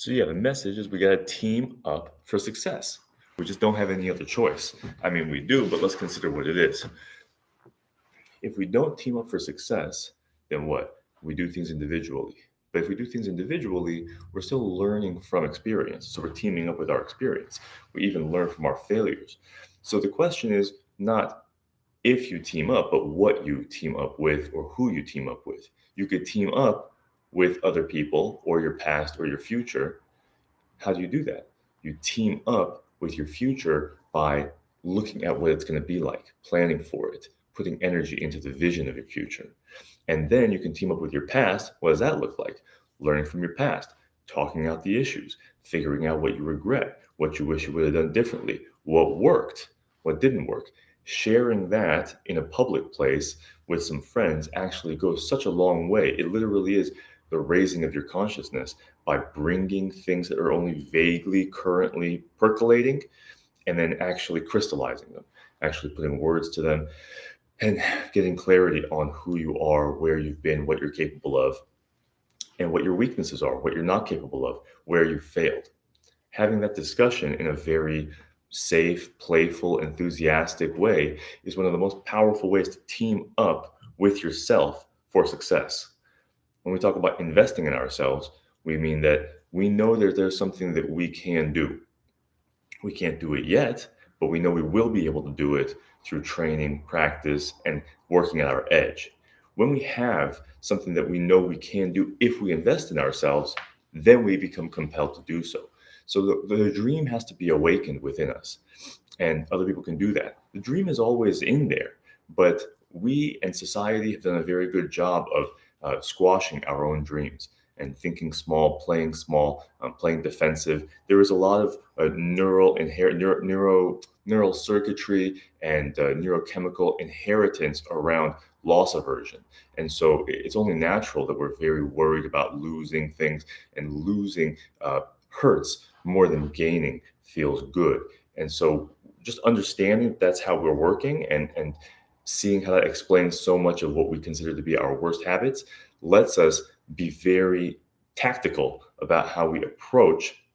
So yeah, the message is we got to team up for success. We just don't have any other choice. I mean, we do, but let's consider what it is. If we don't team up for success, then what? We do things individually. But if we do things individually, we're still learning from experience. So we're teaming up with our experience. We even learn from our failures. So the question is not if you team up, but what you team up with or who you team up with. You could team up with other people or your past or your future. How do you do that? You team up with your future by looking at what it's going to be like, planning for it, putting energy into the vision of your future. And then you can team up with your past. What does that look like? Learning from your past, talking out the issues, figuring out what you regret, what you wish you would have done differently, what worked, what didn't work. Sharing that in a public place with some friends actually goes such a long way. It literally is the raising of your consciousness by bringing things that are only vaguely currently percolating and then actually crystallizing them, actually putting words to them and getting clarity on who you are, where you've been, what you're capable of, and what your weaknesses are, what you're not capable of, where you failed. Having that discussion in a very safe, playful, enthusiastic way is one of the most powerful ways to team up with yourself for success. When we talk about investing in ourselves, we mean that we know that there's something that we can do. We can't do it yet, but we know we will be able to do it through training, practice, and working at our edge. When we have something that we know we can do if we invest in ourselves, then we become compelled to do so. So the dream has to be awakened within us, and other people can do that. The dream is always in there, but we and society have done a very good job of squashing our own dreams and thinking small, playing defensive. There is a lot of neural circuitry and neurochemical inheritance around loss aversion. And so it's only natural that we're very worried about losing things, and losing hurts more than gaining feels good. And so just understanding that's how we're working, and seeing how that explains so much of what we consider to be our worst habits lets us be very tactical about how we approach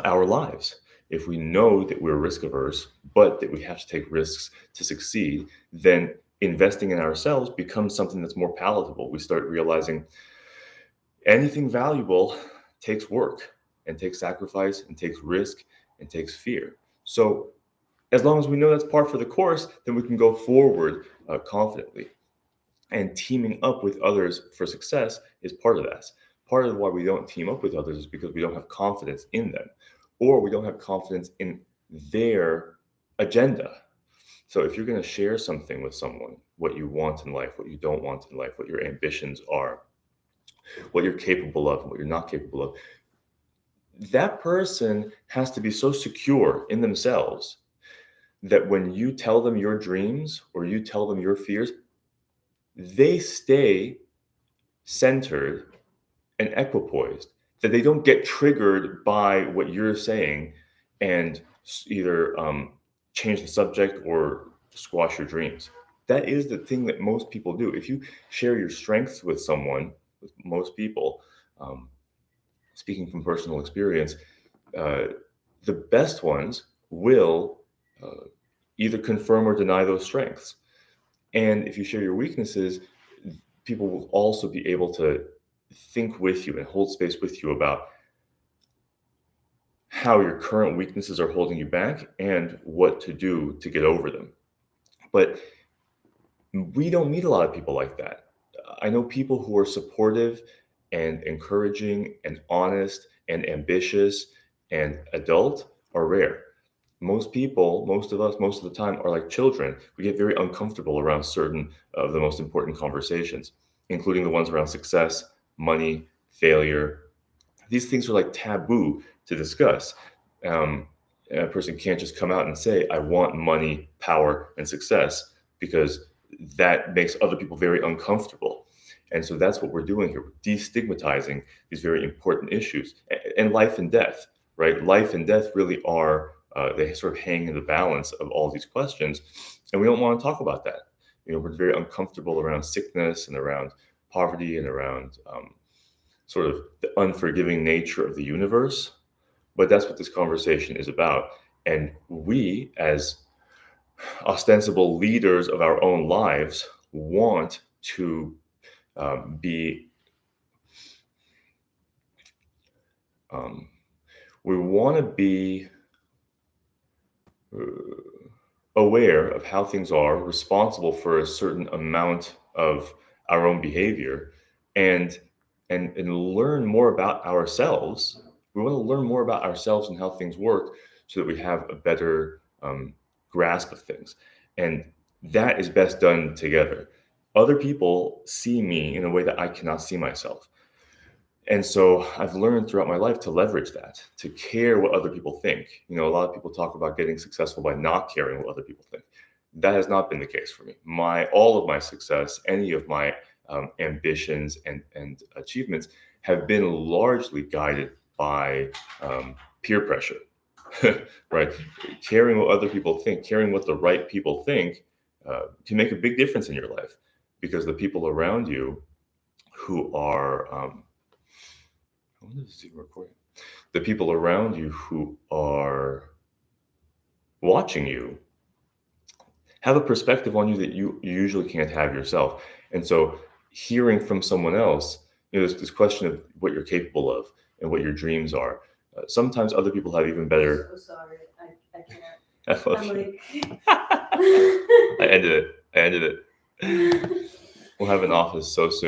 our lives. If we know that we're risk averse, but that we have to take risks to succeed, then investing in ourselves becomes something that's more palatable. We start realizing anything valuable takes work and takes sacrifice and takes risk and takes fear. So as long as we know that's par for the course, then we can go forward confidently. And teaming up with others for success is part of that. Part of why we don't team up with others is because we don't have confidence in them, or we don't have confidence in their agenda. So if you're going to share something with someone, what you want in life, what you don't want in life, what your ambitions are, what you're capable of, and what you're not capable of, that person has to be so secure in themselves that when you tell them your dreams or you tell them your fears, they stay centered and equipoised, that they don't get triggered by what you're saying and either change the subject or squash your dreams. That is the thing that most people do. If you share your strengths with someone, with most people, um, speaking from personal experience, uh, the best ones will either confirm or deny those strengths. And if you share your weaknesses, people will also be able to think with you and hold space with you about how your current weaknesses are holding you back and what to do to get over them. But we don't meet a lot of people like that. I know people who are supportive and encouraging and honest and ambitious and adult are rare. Most people, most of us, most of the time are like children. We get very uncomfortable around certain of the most important conversations, including the ones around success, money, failure. These things are like taboo to discuss. A person can't just come out and say, I want money, power, and success, because that makes other people very uncomfortable. And so that's what we're doing here. We're destigmatizing these very important issues, and life and death, right? Life and death really are, they sort of hang in the balance of all these questions. And we don't want to talk about that. We're very uncomfortable around sickness and around poverty and around sort of the unforgiving nature of the universe. But that's what this conversation is about. And we, as ostensible leaders of our own lives, want to be, we want to be aware of how things are, responsible for a certain amount of our own behavior, and and learn more about ourselves. We want to learn more about ourselves and how things work, so that we have a better grasp of things, and that is best done together. Other people see me in a way that I cannot see myself. And so I've learned throughout my life to leverage that, to care what other people think. You know, a lot of people talk about getting successful by not caring what other people think. That has not been the case for me. All of my success, any of my ambitions and achievements have been largely guided by peer pressure, right? Caring what other people think, caring what the right people think, can make a big difference in your life, because the people around you who are when is this even recording? The people around you who are watching you have a perspective on you that you usually can't have yourself. And so hearing from someone else, you know, this question of what you're capable of and what your dreams are. Sometimes other people have even better. I'm so sorry. I can't. I love I'm you. like. I ended it. We'll have an office so soon.